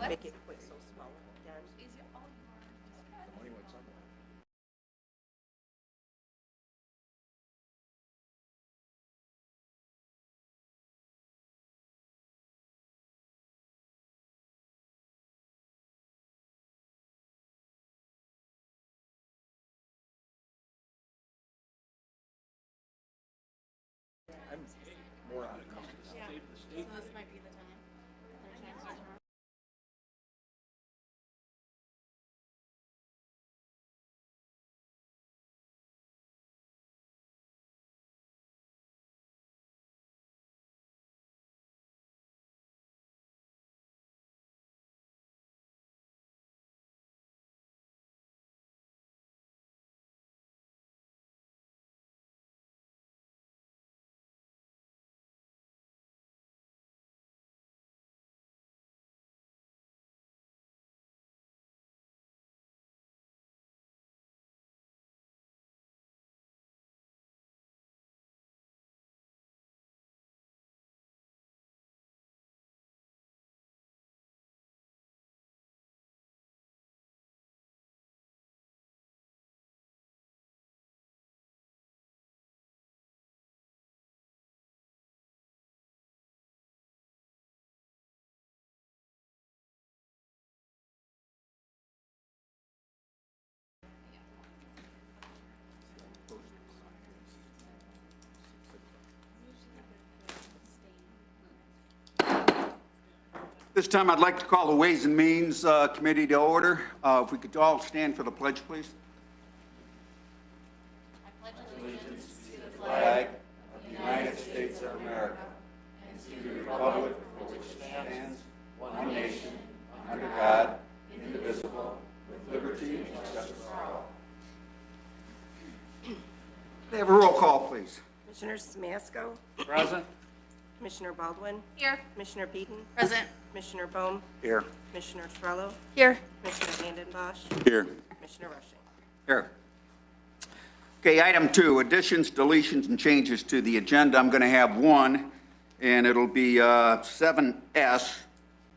Make it quick, so small. Done. More on it. Yeah. So this might be the time. This time I'd like to call the Ways and Means Committee to order. If we could all stand for the pledge, please. I pledge allegiance to the Flag of the United States of America and to the republic for which it stands, one nation, under God, indivisible, with liberty and justice for all. May I have a roll call, please? Commissioner Samasco, Present. Commissioner Baldwin, Here. Commissioner Beaton, Present. Commissioner Bohm, Here. Commissioner Trello, Here. Commissioner Vandenbosch, Here. Commissioner Rushing. Here. Okay, item 2, additions, deletions, and changes to the agenda. I'm going to have one, and it'll be 7S,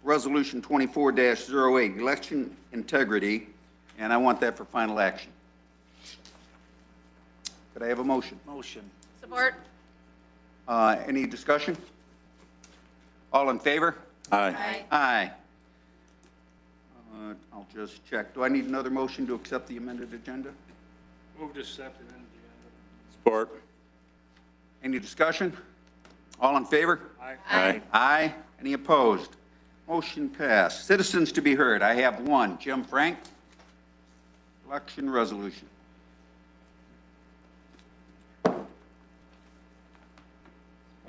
Resolution 24-08, election integrity, and I want that for final action. Could I have a motion? Motion. Support. Any discussion? All in favor? Aye. Aye. I'll just check. Do I need another motion to accept the amended agenda? Move to accept the amended agenda. Support. Any discussion? All in favor? Aye. Aye. Aye. Any opposed? Motion passed. Citizens to be heard. I have one. Jim Frank. Election resolution. When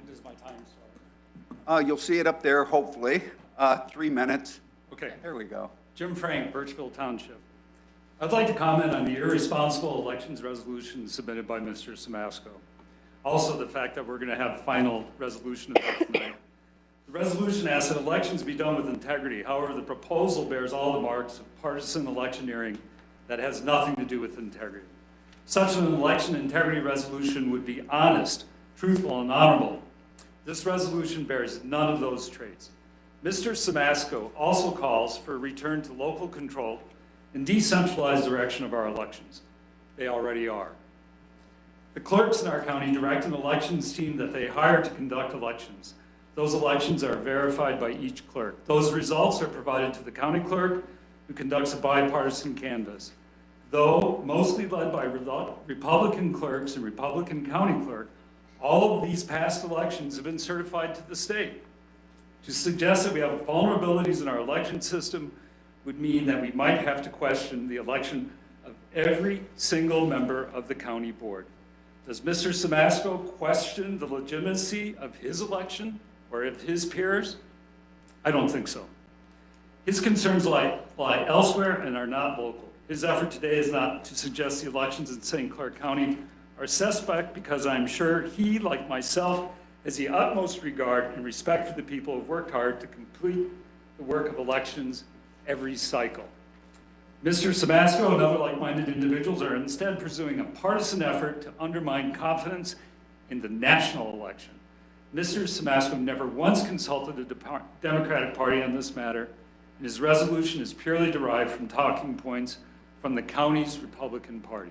does my time start? You'll see it up there, hopefully. 3 minutes. Okay, There we go. Jim Frank, Birchville Township. I'd like to comment on the irresponsible elections resolution submitted by Mr. Samasco. Also, the fact that we're going to have final resolution of that tonight. The resolution asks that elections be done with integrity. However, the proposal bears all the marks of partisan electioneering that has nothing to do with integrity. Such an election integrity resolution would be honest, truthful, and honorable. This resolution bears none of those traits. Mr. Samasco also calls for a return to local control and decentralized direction of our elections. They already are. The clerks in our county direct an elections team that they hire to conduct elections. Those elections are verified by each clerk. Those results are provided to the county clerk, who conducts a bipartisan canvass. Though mostly led by Republican clerks and Republican county clerk, all of these past elections have been certified to the state. To suggest that we have vulnerabilities in our election system would mean that we might have to question the election of every single member of the county board. Does Mr. Samasco question the legitimacy of his election or of his peers? I don't think so. His concerns lie elsewhere and are not local. His effort today is not to suggest the elections in St. Clair County are suspect, because I'm sure he, like myself, has the utmost regard and respect for the people who have worked hard to complete the work of elections every cycle. Mr. Samasco and other like-minded individuals are instead pursuing a partisan effort to undermine confidence in the national election. Mr. Samasco never once consulted the Democratic Party on this matter, and his resolution is purely derived from talking points from the county's Republican Party.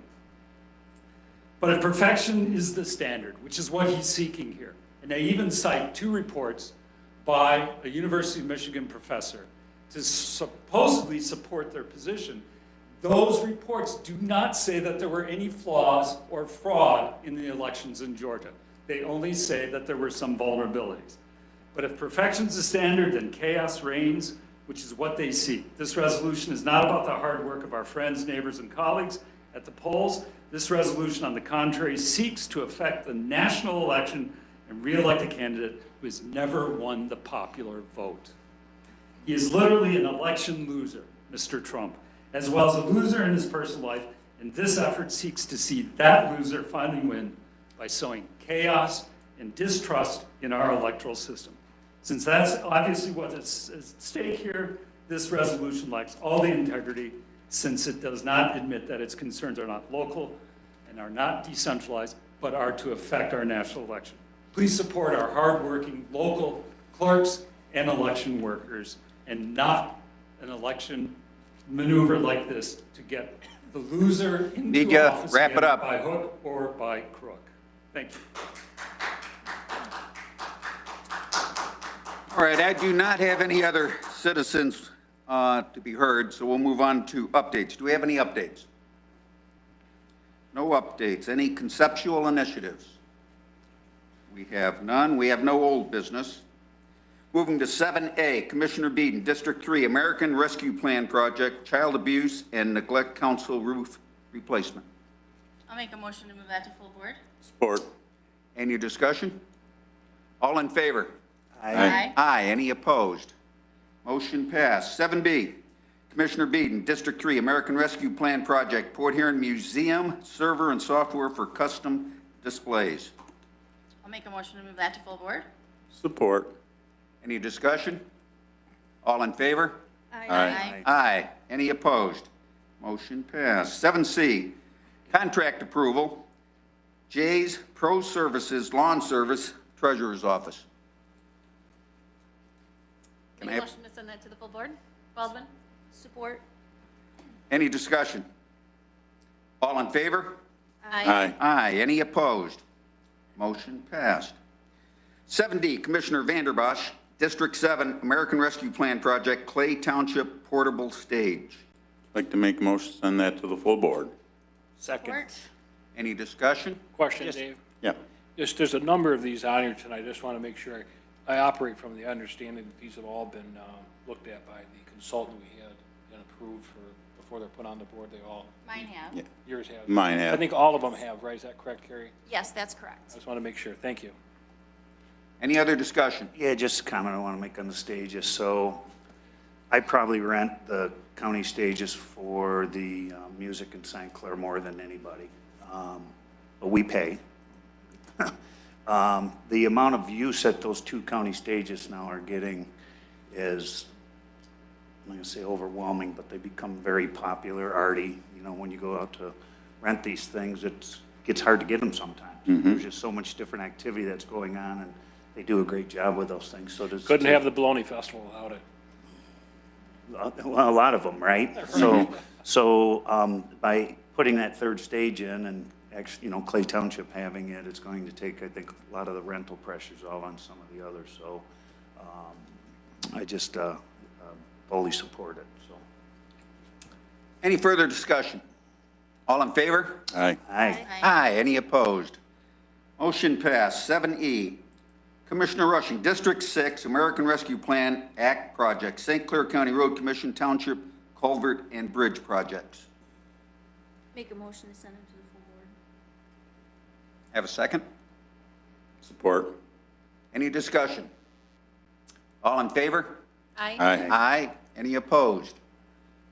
But if perfection is the standard, which is what he's seeking here, and they even cite 2 reports by a University of Michigan professor to supposedly support their position, those reports do not say that there were any flaws or fraud in the elections in Georgia. They only say that there were some vulnerabilities. But if perfection's the standard, then chaos reigns, which is what they seek. This resolution is not about the hard work of our friends, neighbors, and colleagues at the polls. This resolution, on the contrary, seeks to affect the national election and re-elect a candidate who has never won the popular vote. He is literally an election loser, Mr. Trump, as well as a loser in his personal life, and this effort seeks to see that loser finally win by sowing chaos and distrust in our electoral system. Since that's obviously what's at stake here, this resolution lacks all the integrity, since it does not admit that its concerns are not local and are not decentralized, but are to affect our national election. Please support our hardworking local clerks and election workers, and not an election maneuver like this to get the loser into office wrap it again up. by hook or by crook. Thank you. All right, I do not have any other citizens to be heard, so we'll move on to updates. Do we have any updates? No updates. Any conceptual initiatives? We have none. We have no old business. Moving to 7A, Commissioner Beeden, District 3, American Rescue Plan Project, Child Abuse and Neglect Council Roof Replacement. I'll make a motion to move that to full board. Support. Any discussion? All in favor? Aye. Aye. Any opposed? Motion passed. 7B, Commissioner Beeden, District 3, American Rescue Plan Project, Port Huron Museum Server and Software for Custom Displays. I'll make a motion to move that to full board. Support. Any discussion? All in favor? Aye. Aye. Any opposed? Motion passed. 7C, contract approval, Jay's Pro Services Lawn Service, Treasurer's Office. Can I Make a have- motion to send that to the full board. Baldwin? Support. Any discussion? All in favor? Aye. Aye. Any opposed? Motion passed. 7D, Commissioner Vanderbosch, District 7, American Rescue Plan Project, Clay Township Portable Stage. Like to make a motion to send that to the full board. Support. Any discussion? Question, Dave. Yeah. Just, there's a number of these on here tonight. I just want to make sure I operate from the understanding that these have all been looked at by the consultant we had and approved before they're put on the board. They all, Mine have. Yeah. yours have. Mine have. I think all of them have, right? Is that correct, Carrie? Yes, that's I correct. just want to make sure. Thank you. Any other discussion? Yeah, just a comment I want to make on the stages. So I probably rent the county stages for the music in St. Clair more than anybody. But we pay. The amount of use that those 2 county stages now are getting is, I'm not going to say overwhelming, but they become very popular. Already, you know, when you go out to rent these things, it gets hard to get them sometimes. There's just so much different activity that's going on, and they do a great job with those things. So does Couldn't have the Bologna Festival without it. well, a lot of them, right? So by putting that 3rd stage in and actually, you know, Clay Township having it, it's going to take, I think, a lot of the rental pressures off on some of the others. So I just fully support it, so. Any further discussion? All in favor? Aye. Aye. Aye. Any opposed? Motion passed. 7E, Commissioner Rushing, District 6, American Rescue Plan Act Project, St. Clair County Road Commission Township Culvert and Bridge Projects. Make a motion to send it to the full board. Have a second? Support. Any discussion? All in favor? Aye. Aye. Aye. Any opposed?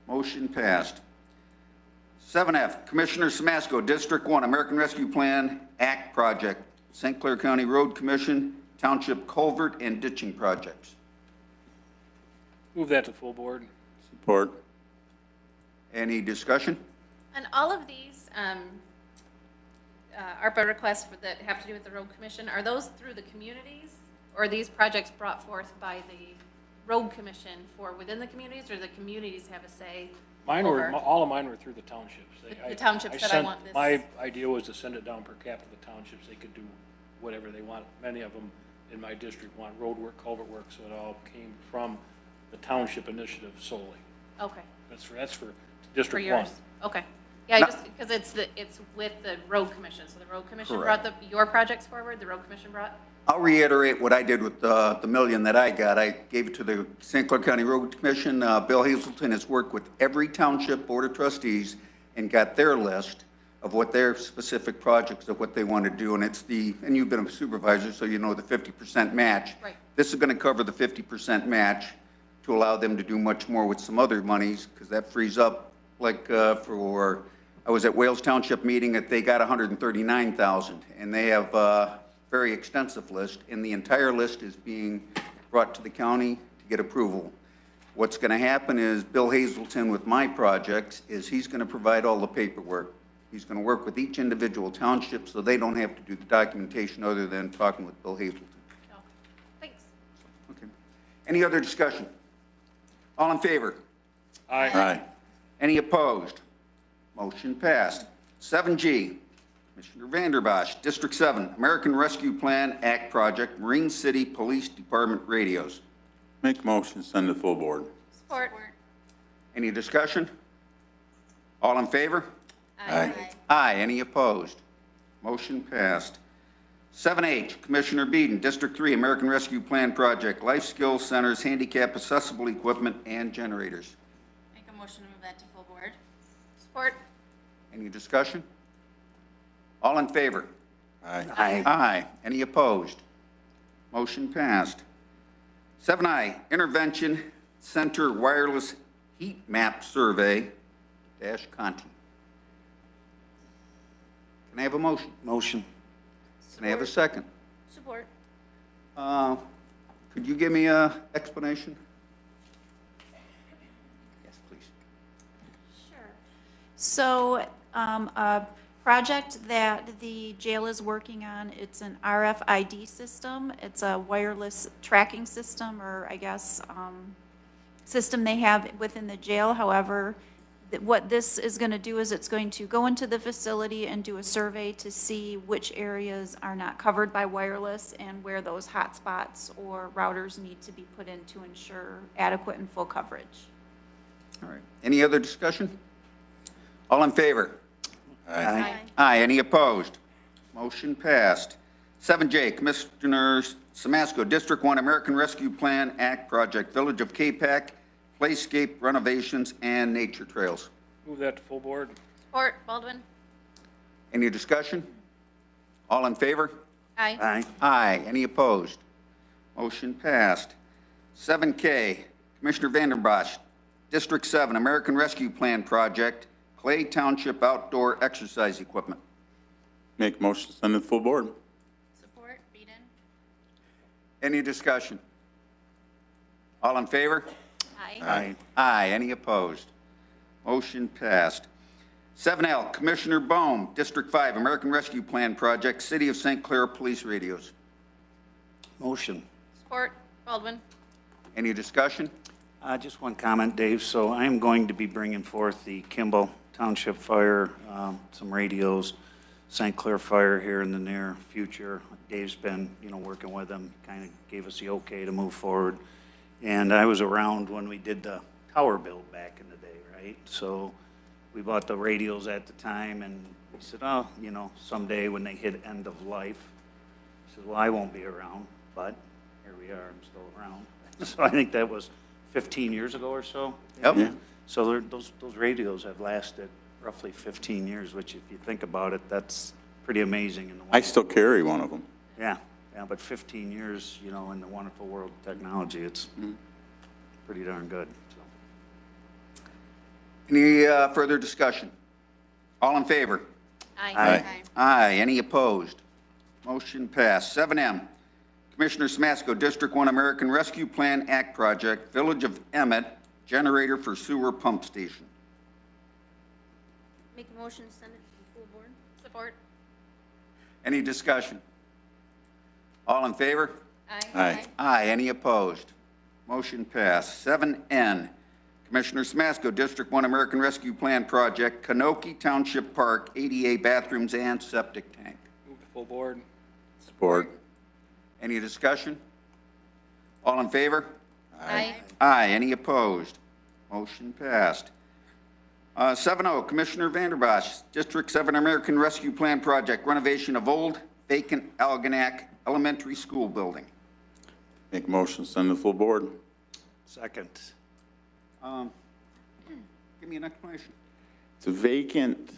Motion passed. 7F, Commissioner Samasco, District 1, American Rescue Plan Act Project, St. Clair County Road Commission, Township Culvert and Ditching Projects. Move that to full board. Support. Any discussion? And all of these ARPA requests that have to do with the road commission, are those through the communities? Or are these projects brought forth by the road commission for within the communities, or the communities have a say? Mine were, over? all of mine were through the townships. The townships said, "I sent- want this." My idea was to send it down per capita to the townships. They could do whatever they want. Many of them in my district want road work, culvert work, so it all came from the township initiative solely. Okay, That's for for District 1. yours, okay. Yeah, No. just, because it's with the road commission, so the road commission Correct. brought your projects forward, the road commission brought? I'll reiterate what I did with the million that I got. I gave it to the St. Clair County Road Commission. Bill Hazelton has worked with every township board of trustees and got their list of what their specific projects of what they want to do. And it's and you've been a supervisor, so you know the 50% match. Right. This is going to cover the 50% match to allow them to do much more with some other monies, because that frees up, like I was at Wales Township meeting, that they got 139,000, and they have a very extensive list, and the entire list is being brought to the county to get approval. What's going to happen is Bill Hazelton with my projects is he's going to provide all the paperwork. He's going to work with each individual township so they don't have to do the documentation other than talking with Bill Hazelton. No. Thanks. Okay. Any other discussion? All in favor? Aye. Any opposed? Motion passed. 7G, Commissioner Vanderbosch, District 7, American Rescue Plan Act Project, Marine City Police Department radios. Make a motion, send to full board. Support. Any discussion? All in favor? Aye. Aye. Any opposed? Motion passed. 7H, Commissioner Beeden, District 3, American Rescue Plan Project, Life Skills Centers, handicap accessible equipment and generators. Make a motion to move that to full board. Support. Any discussion? All in favor? Aye. Aye. Aye. Any opposed? Motion passed. 7I, Intervention Center Wireless Heat Map Survey, dash Conti. Can I have a motion? Motion. Can I have a second? Support. Could you give me an explanation? Yes, please. Sure. So, a project that the jail is working on, it's an RFID system. It's a wireless tracking system, or I guess, system they have within the jail. However, what this is going to do is it's going to go into the facility and do a survey to see which areas are not covered by wireless and where those hotspots or routers need to be put in to ensure adequate and full coverage. All right. Any other discussion? All in favor? Aye. Aye. Any opposed? Motion passed. 7J, Commissioner Samasco, District 1, American Rescue Plan Act Project, Village of K-Pac, Playscape renovations and nature trails. Move that to full board. Support. Baldwin. Any discussion? All in favor? Aye. Aye. Aye. Any opposed? Motion passed. 7K, Commissioner Vanderbosch, District 7, American Rescue Plan Project, Clay Township Outdoor Exercise Equipment. Make a motion, send to full board. Support. Beeden. Any discussion? All in favor? Aye. Aye. Aye. Any opposed? Motion passed. 7L, Commissioner Bohm, District 5, American Rescue Plan Project, City of St. Clair Police Radios. Motion. Support. Baldwin. Any discussion? Just one comment, Dave. So I am going to be bringing forth the Kimball Township Fire, some radios, St. Clair Fire here in the near future. Dave's been, working with them, kind of gave us the okay to move forward. And I was around when we did the tower build back in the day, right? So we bought the radios at the time, and we said, oh, someday when they hit end of life, I said, well, I won't be around, but here we are, I'm still around. So I think that was 15 years ago or so. Yep. Yeah. So those radios have lasted roughly 15 years, which if you think about it, that's pretty amazing. I still carry one of them. Yeah, but 15 years, in the wonderful world of technology, it's pretty darn good. So. Any further discussion? All in favor? Aye. Aye. Any opposed? Motion passed. 7M, Commissioner Samasco, District 1, American Rescue Plan Act Project, Village of Emmett, generator for sewer pump station. Make a motion to send it to the full board. Support. Any discussion? All in favor? Aye. Aye. Aye. Any opposed? Motion passed. 7N, Commissioner Samasco, District 1 American Rescue Plan Project, Kanoki Township Park, ADA bathrooms and septic tank. Move to full board. Support. Any discussion? All in favor? Aye. Aye. Any opposed? Motion passed. 7O, Commissioner Vanderbosch, District 7 American Rescue Plan Project, renovation of old vacant Algonac Elementary School building. Make a motion to send to the full board. Second. Give me an explanation. It's a vacant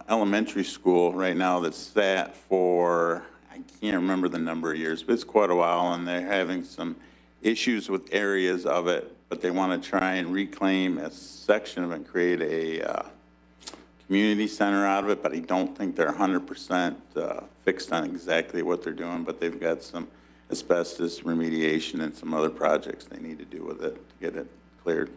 elementary school right now that's sat for, I can't remember the number of years, but it's quite a while, and they're having some issues with areas of it, but they want to try and reclaim a section of it and create a community center out of it, but I don't think they're 100% fixed on exactly what they're doing, but they've got some asbestos remediation and some other projects they need to do with it to get it cleared.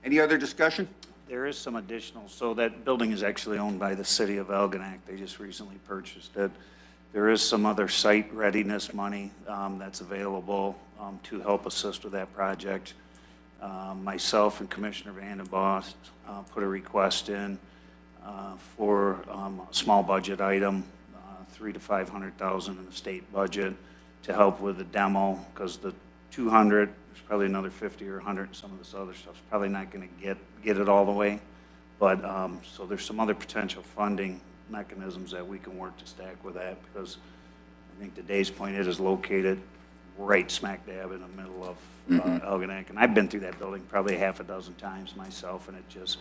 Any other discussion? There is some additional, so that building is actually owned by the city of Algonac. They just recently purchased it. There is some other site readiness money that's available to help assist with that project. Myself and Commissioner Vandenbosch put a request in for a small budget item, $300,000 to $500,000 in the state budget to help with the demo, because the 200, there's probably another 50 or 100, some of this other stuff's probably not going to get it all the way. But, so there's some other potential funding mechanisms that we can work to stack with that, because I think to Dave's point, it is located right smack dab in the middle of Algonac. And I've been through that building probably half a dozen times myself, and it just,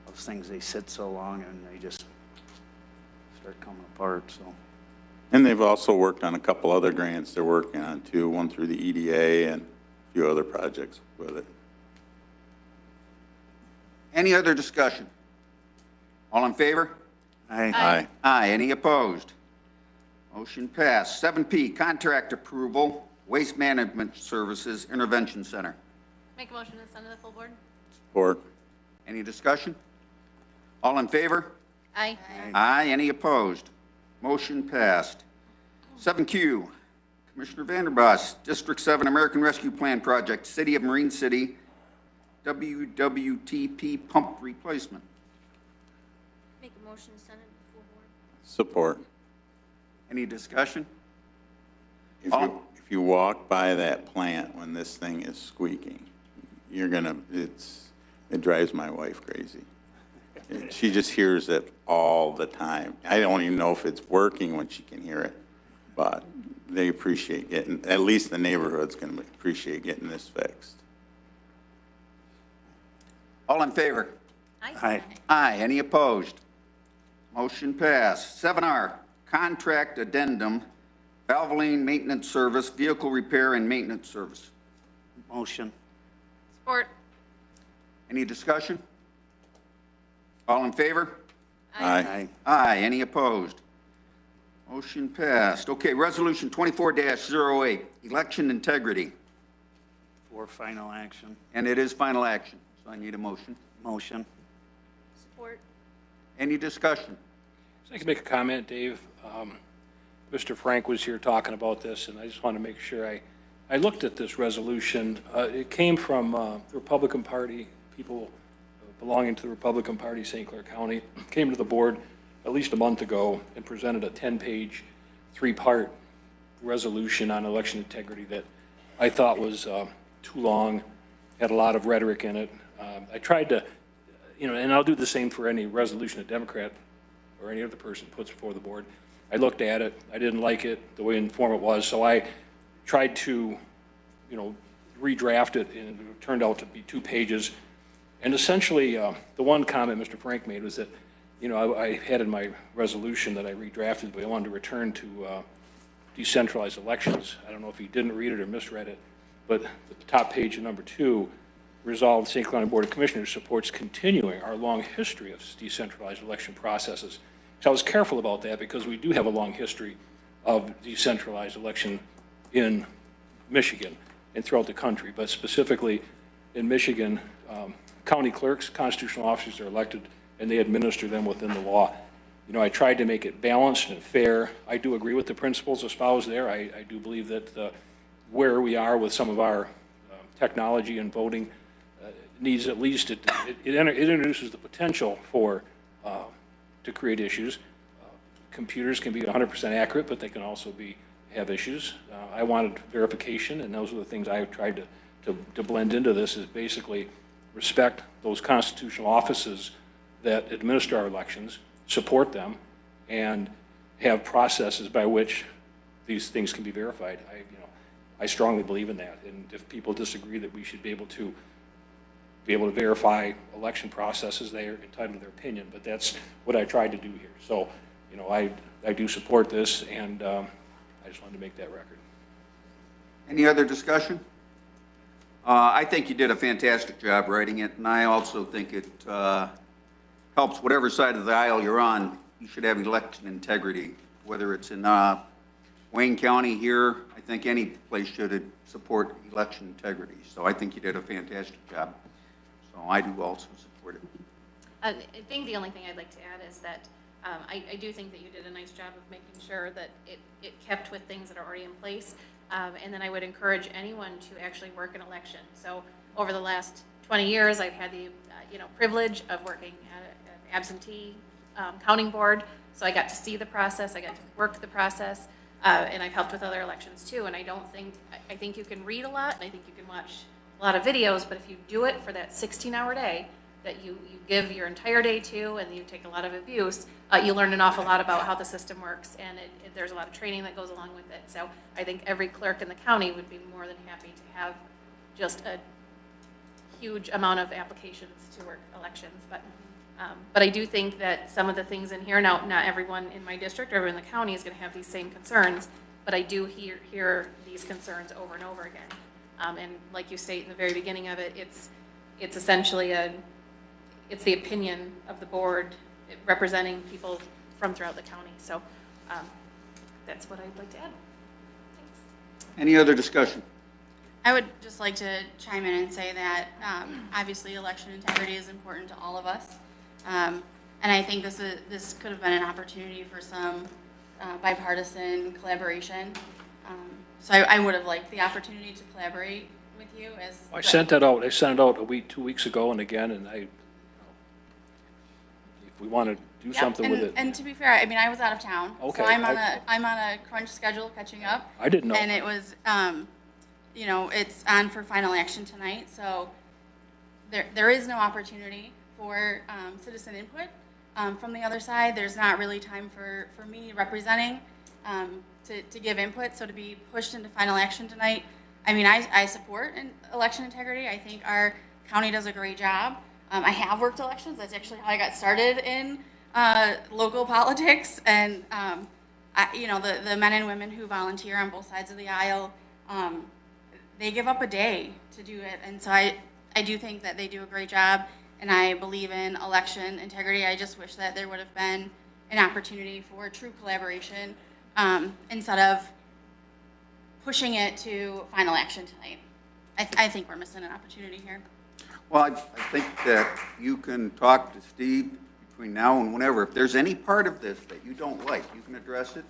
those things, they sit so long and they just start coming apart, so. And they've also worked on a couple other grants they're working on too, one through the EDA and a few other projects with it. Any other discussion? All in favor? Aye. Aye. Any opposed? Motion passed. 7P, contract approval, Waste Management Services Intervention Center. Make a motion to send to the full board? Support. Any discussion? All in favor? Aye. Aye. Any opposed? Motion passed. 7Q, Commissioner Vanderbosch, District 7 American Rescue Plan Project, City of Marine City, WWTP pump replacement. Make a motion to send it to full board. Support. Any discussion? If you walk by that plant when this thing is squeaking, you're gonna, it drives my wife crazy. She just hears it all the time. I don't even know if it's working when she can hear it, but they appreciate getting, at least the neighborhood's gonna appreciate getting this fixed. All in favor? Aye. Aye. Any opposed? Motion passed. 7R, contract addendum, Valvoline Maintenance Service, Vehicle Repair and Maintenance Service. Motion. Support. Any discussion? All in favor? Aye. Aye. Any opposed? Motion passed. Okay, Resolution 24-08, election integrity, For final action. and it is final action, so I need a motion. Motion. Support. Any discussion? So I can make a comment, Dave. Mr. Frank was here talking about this, and I just want to make sure I looked at this resolution. It came from the Republican Party, people belonging to the Republican Party, St. Clair County, came to the board at least a month ago and presented a 10-page, 3-part resolution on election integrity that I thought was too long, had a lot of rhetoric in it. I tried to, and I'll do the same for any resolution a Democrat or any other person puts before the board. I looked at it, I didn't like it, the way in form it was, so I tried to, redraft it, and it turned out to be 2 pages. And essentially, the one comment Mr. Frank made was that, I had in my resolution that I redrafted, but I wanted to return to decentralized elections. I don't know if he didn't read it or misread it, but the top page of number 2, resolved St. Clair County Board of Commissioners supports continuing our long history of decentralized election processes. So I was careful about that because we do have a long history of decentralized election in Michigan and throughout the country, but specifically in Michigan, county clerks, constitutional officers are elected, and they administer them within the law. I tried to make it balanced and fair. I do agree with the principles espoused there. I do believe that where we are with some of our technology and voting needs at least, it introduces the potential for, to create issues. Computers can be 100% accurate, but they can also have issues. I wanted verification, and those are the things I tried to blend into this, is basically respect those constitutional offices that administer our elections, support them, and have processes by which these things can be verified. I strongly believe in that, and if people disagree that we should be able to verify election processes, they are entitled to their opinion, but that's what I tried to do here. So, I do support this, and I just wanted to make that record. Any other discussion? I think you did a fantastic job writing it, and I also think it helps whatever side of the aisle you're on. You should have election integrity, whether it's in Wayne County here. I think any place should support election integrity. So I think you did a fantastic job. So I do also support it. I think the only thing I'd like to add is that I do think that you did a nice job of making sure that it kept with things that are already in place. And then I would encourage anyone to actually work an election. So over the last 20 years, I've had the privilege of working at an absentee counting board. So I got to see the process, I got to work the process, and I've helped with other elections too. And I think you can read a lot, and I think you can watch a lot of videos, but if you do it for that 16-hour day that you give your entire day to, and you take a lot of abuse, you learn an awful lot about how the system works, and there's a lot of training that goes along with it. So I think every clerk in the county would be more than happy to have just a huge amount of applications to work elections. But I do think that some of the things in here, now not everyone in my district or everyone in the county is going to have these same concerns, but I do hear these concerns over and over again. And like you state in the very beginning of it, it's essentially it's the opinion of the board representing people from throughout the county. So that's what I'd like to add. Thanks. Any other discussion? I would just like to chime in and say that obviously election integrity is important to all of us. And I think this could have been an opportunity for some bipartisan collaboration. So I would have liked the opportunity to collaborate with you as. I sent that out. I sent it out 2 weeks ago and again, and if we want to do Yep, something with it. And to be fair, I mean, I was out of town. Okay, So I'm on a crunch schedule catching up. I didn't know. And it was, it's on for final action tonight, so there is no opportunity for citizen input from the other side. There's not really time for me representing to give input, so to be pushed into final action tonight. I mean, I support election integrity. I think our county does a great job. I have worked elections. That's actually how I got started in local politics. And, the men and women who volunteer on both sides of the aisle, they give up a day to do it. And so I do think that they do a great job, and I believe in election integrity. I just wish that there would have been an opportunity for true collaboration instead of pushing it to final action tonight. I think we're missing an opportunity here. Well, I think that you can talk to Steve between now and whenever. If there's any part of this that you don't like, you can address it.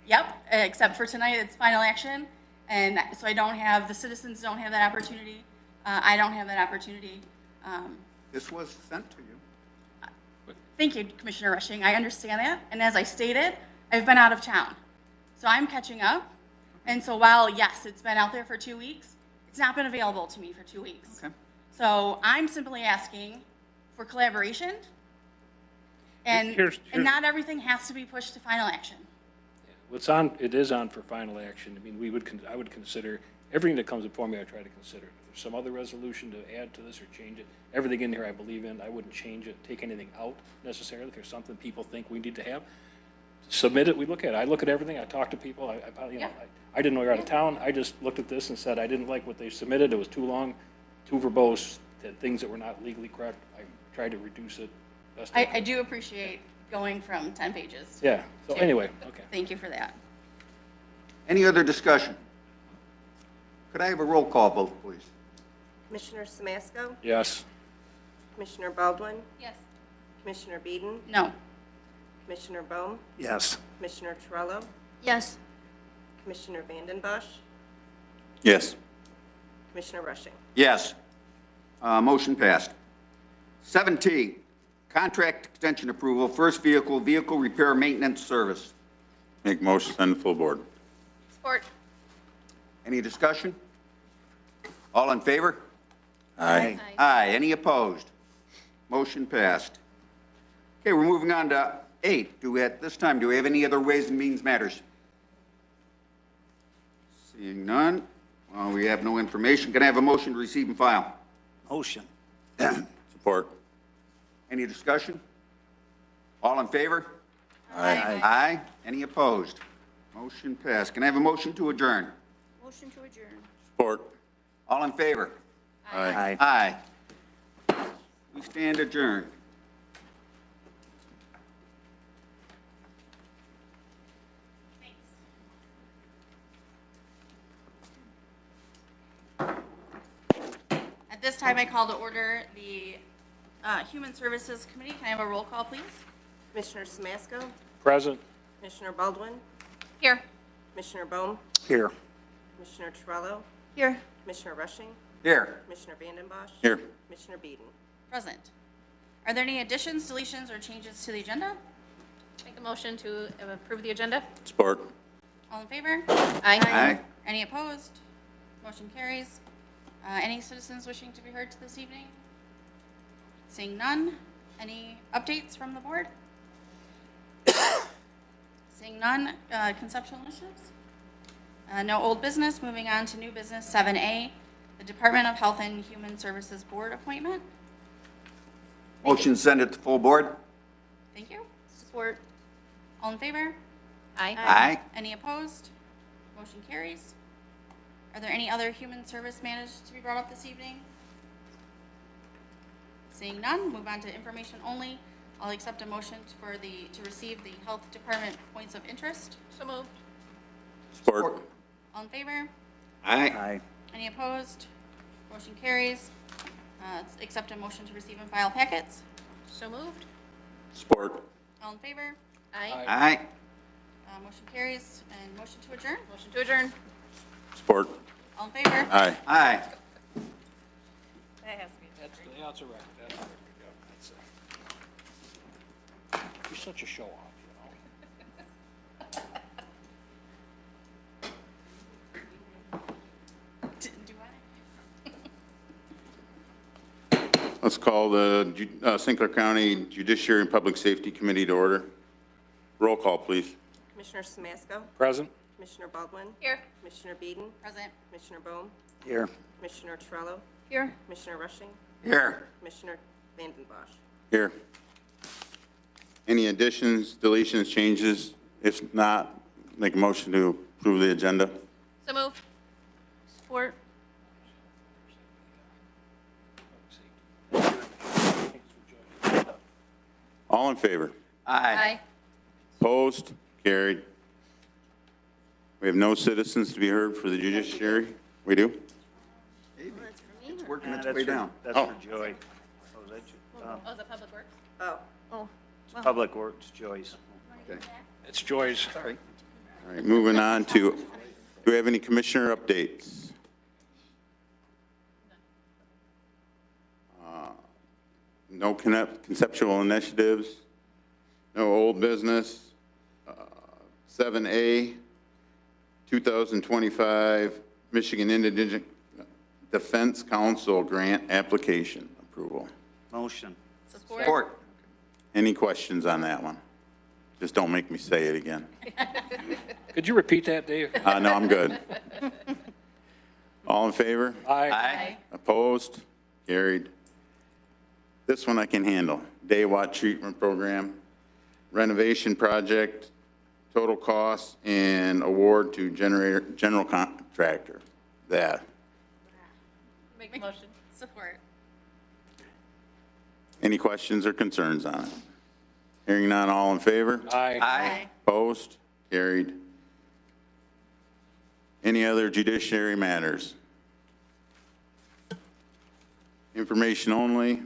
Yep, except for tonight, it's final action. And so the citizens don't have that opportunity. I don't have that opportunity. This was sent to you. Thank you, Commissioner Rushing. I understand that. And as I stated, I've been out of town. So I'm catching up. And so while, yes, it's been out there for 2 weeks, it's not been available to me for 2 weeks. Okay. So I'm simply asking for collaboration. And not everything has to be pushed to final action. It is on for final action. I mean, I would consider everything that comes before me. I try to consider. If there's some other resolution to add to this or change it, everything in here I believe in. I wouldn't change it, take anything out necessarily. If there's something people think we need to have, submit it. We look at it. I look at everything. I talk to people. I didn't know you're out of town. I just looked at this and said I didn't like what they submitted. It was too long, too verbose, things that were not legally correct. I tried to reduce it best I could. I do appreciate going from 10 pages. Yeah. So anyway, okay. Thank you for that. Any other discussion? Could I have a roll call vote, please? Commissioner Samasco? Yes. Commissioner Baldwin? Yes. Commissioner Beeden? No. Commissioner Bohm? Yes. Commissioner Torello? Yes. Commissioner Vanden Bosch? Yes. Commissioner Rushing. Yes. Motion passed. 7T, contract extension approval, first vehicle, vehicle repair maintenance service. Make motion, send to full board. Support. Any discussion? All in favor? Aye. Aye. Any opposed? Motion passed. Okay, we're moving on to 8. At this time, do we have any other Ways and Means Matters? Seeing none, we have no information. Can I have a motion to receive and file? Motion. Support. Any discussion? All in favor? Aye. Aye. Any opposed? Motion passed. Can I have a motion to adjourn? Motion to adjourn. Support. All in favor? Aye. Aye. We stand adjourned. At this time, I call to order the Human Services Committee. Can I have a roll call, please? Commissioner Samasco, Present. Commissioner Baldwin, Here. Commissioner Bohm, Here. Commissioner Trello, Here. Commissioner Rushing, Here. Commissioner Vandenbosch. Here. Commissioner Beeden. Present. Are there any additions, deletions, or changes to the agenda? Make a motion to approve the agenda. Support. All in favor? Aye. Any opposed? Motion carries. Any citizens wishing to be heard this evening? Seeing none. Any updates from the board? Seeing none. Conceptual initiatives? No old business. Moving on to new business, 7A, the Department of Health and Human Services Board appointment. Motion to send it to full board? Thank you. Support. All in favor? Aye. Aye. Any opposed? Motion carries. Are there any other human service matters to be brought up this evening? Seeing none, move on to information only. I'll accept a motion to receive the Health Department points of interest. So moved. Support. All in favor? Aye. Aye. Any opposed? Motion carries. Accept a motion to receive and file packets. So moved. Support. All in favor? Aye. Aye. Motion carries. And motion to adjourn. Motion to adjourn. Support. All in favor? Aye. Aye. That has to be. That's a record. That's a record. Yeah, that's it. You're such a show-off, you know? Do I? Let's call the St. Clair County Judiciary and Public Safety Committee to order. Roll call, please. Commissioner Samasco, Present. Commissioner Baldwin, Here. Commissioner Beeden, Present. Commissioner Bohm, Here. Commissioner Trello, Here. Commissioner Rushing, Here. Commissioner Vandenbosch. Here. Any additions, deletions, changes? If not, make a motion to approve the agenda. So moved. Support. All in favor? Aye. Opposed? Carried. We have no citizens to be heard for the judiciary? We do? It's working its That's way for- down. That's Oh. for Joy. Oh, is that Oh, is it Public Works? Oh, Public Works, Joyce. Okay. It's Joy's. Sorry. All right, moving on to, do we have any commissioner updates? No conceptual initiatives, no old business. 7A, 2025 Michigan Indigent Defense Council Grant Application Approval. Motion. Support. Support. Any questions on that one? Just don't make me say it again. Could you repeat that, Dave? No, I'm good. All in favor? Aye. Aye. Opposed? Carried. This one I can handle. Day Watt Treatment Program, renovation project, total cost, and award to general contractor. That. Make a motion. Support. Any questions or concerns on it? Hearing none, all in favor? Aye. Aye. Opposed? Carried. Any other judiciary matters? Information only.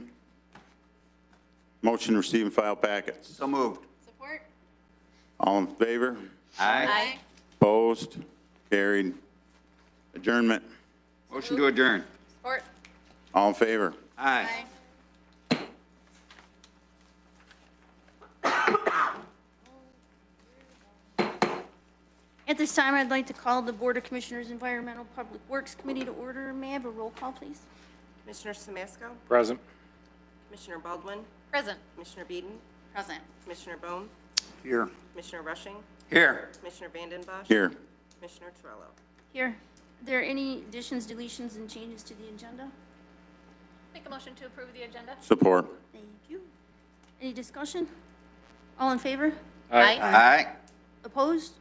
Motion to receive and file packets. So moved. Support. All in favor? Aye. Aye. Opposed? Carried. Adjournment. Motion to adjourn. Support. All in favor? Aye. At this time, I'd like to call the Board of Commissioners Environmental Public Works Committee to order. May I have a roll call, please? Commissioner Samasco? Present. Commissioner Baldwin? Present. Commissioner Beeden? Present. Commissioner Bohm? Here. Commissioner Rushing? Here. Commissioner Vanden Bosch? Here. Commissioner Trello? Here. Are there any additions, deletions, and changes to the agenda? Make a motion to approve the agenda. Support. Thank you. Any discussion? All in favor? Aye. Aye. Opposed?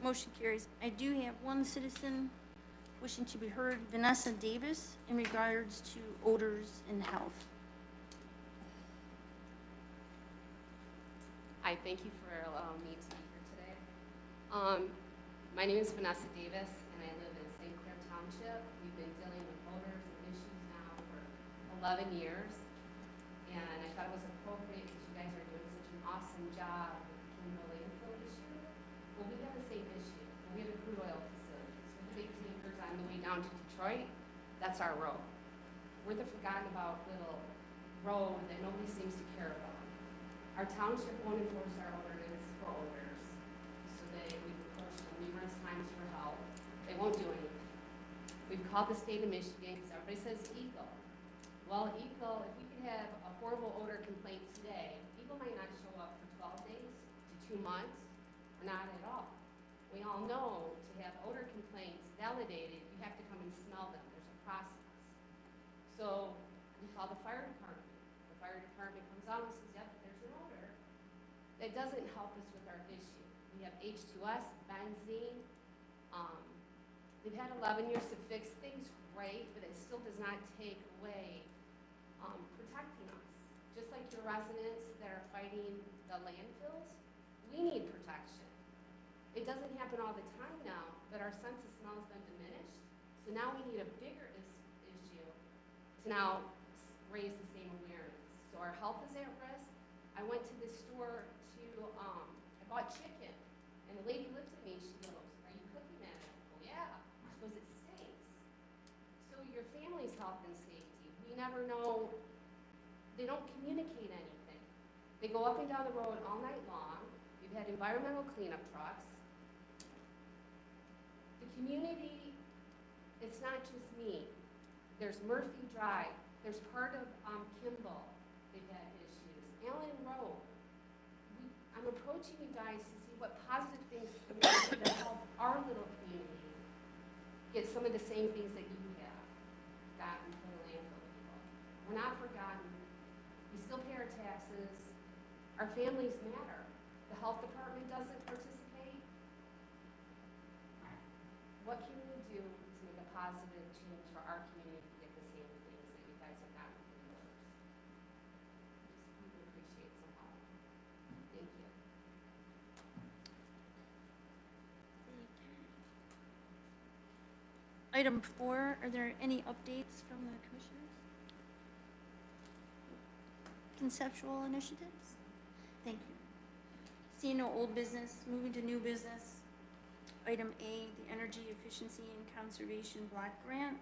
Motion carries. I do have one citizen wishing to be heard, Vanessa Davis, in regards to odors and health. Hi, thank you for allowing me to be here today. My name is Vanessa Davis, and I live in St. Clair Township. We've been dealing with odors and issues now for 11 years, and I thought it was appropriate because you guys are doing such an awesome job with the Kimball landfill issue. Well, we have the same issue. We have a crude oil facility. So the big tankers on the way down to Detroit, that's our road. We're the forgotten about little road that nobody seems to care about. Our township won't enforce our ordinance for odors, so we've approached them numerous times for help. They won't do anything. We've called the state of Michigan because everybody says Eagle. Well, Eagle, if we could have a horrible odor complaint today, Eagle might not show up for 12 days to 2 months, or not at all. We all know to have odor complaints validated, you have to come and smell them. There's a process. So we call the fire department. The fire department comes out and says, yep, there's an odor. That doesn't help us with our issue. We have H2S, benzene. They've had 11 years to fix things, great, but it still does not take away protecting us. Just like your residents that are fighting the landfills, we need protection. It doesn't happen all the time now, but our sense of smell has been diminished. So now we need a bigger issue to now raise the same awareness. So our health is at risk. I went to the store to, I bought chicken, and the lady looked at me, she goes, are you cooking that? I go, yeah. She goes, it stinks. So your family's health and safety, we never know, they don't communicate anything. They go up and down the road all night long. We've had environmental cleanup trucks. The community, it's not just me. There's Murphy Drive. There's part of Kimball. They've had issues. Allen Road. I'm approaching you guys to see what positive things can we do to help our little community get some of the same things that you have gotten from the landfill people. We're not forgotten. We still pay our taxes. Our families matter. The health department doesn't participate. What can we do to make a positive change for our community to get the same things that you guys have gotten from yours? Just really appreciate some help. Thank you. Item 4, are there any updates from the commissioners? Conceptual initiatives? Thank you. Seeing no old business, moving to new business. Item A, the Energy Efficiency and Conservation Block Grant,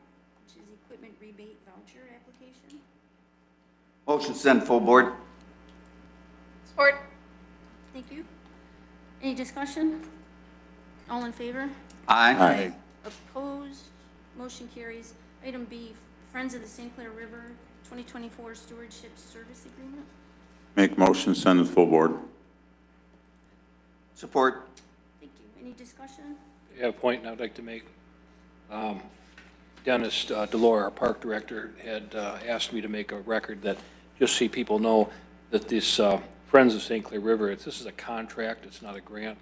which is equipment rebate voucher application. Motion to send full board. Support. Thank you. Any discussion? All in favor? Aye. Opposed? Motion carries. Item B, Friends of the St. Clair River 2024 Stewardship Service Agreement. Make motion, send it full board. Support. Thank you. Any discussion? I have a point I'd like to make. Dennis Delore, our park director, had asked me to make a record that, just so people know, that this Friends of St. Clair River, this is a contract, it's not a grant.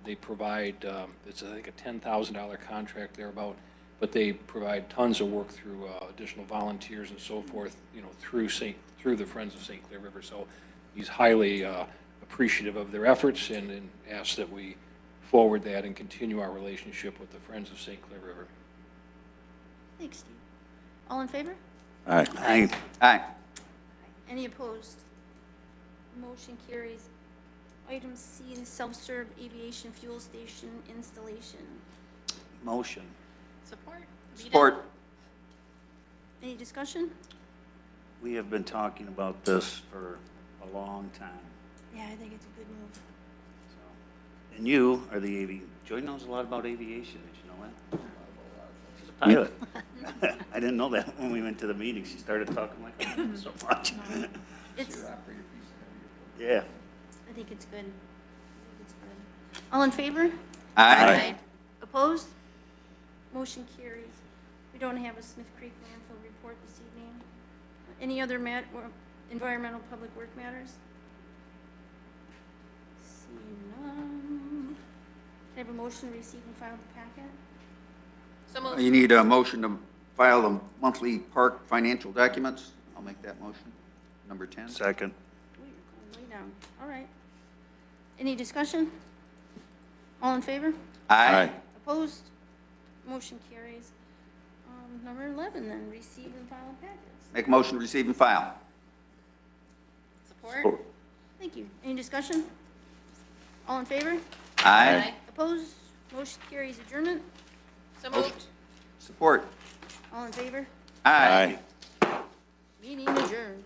They provide, it's I think a $10,000 contract thereabout, but they provide tons of work through additional volunteers and so forth, you know, through the Friends of St. Clair River. So he's highly appreciative of their efforts and asks that we forward that and continue our relationship with the Friends of St. Clair River. Thanks, Steve. All in favor? Aye. Aye. Aye. Any opposed? Motion carries. Item C, the self-serve aviation fuel station installation. Motion. Support. Beat it. Support. Any discussion? We have been talking about this for a long time. Yeah, I think it's a good move. So. And you are the Joy knows a lot about aviation, did you know that? She's a pilot. I didn't know that when we went to the meeting. She started talking like so much. It's, Yeah. I think it's good. I think it's good. All in favor? Aye. Opposed? Motion carries. We don't have a Smith Creek landfill report this evening. Any other environmental public work matters? Seeing none. Can I have a motion to receive and file the packet? So moved. You need a motion to file the monthly park financial documents. I'll make that motion. Number 10. Second. Oh, you're going way down. All right. Any discussion? All in favor? Aye. Opposed? Motion carries. Number 11 then, receive and file packets. Make a motion to receive and file. Support. Thank you. Any discussion? All in favor? Aye. Opposed? Motion carries. Adjournment? So moved. Support. All in favor? Aye. Meeting adjourned.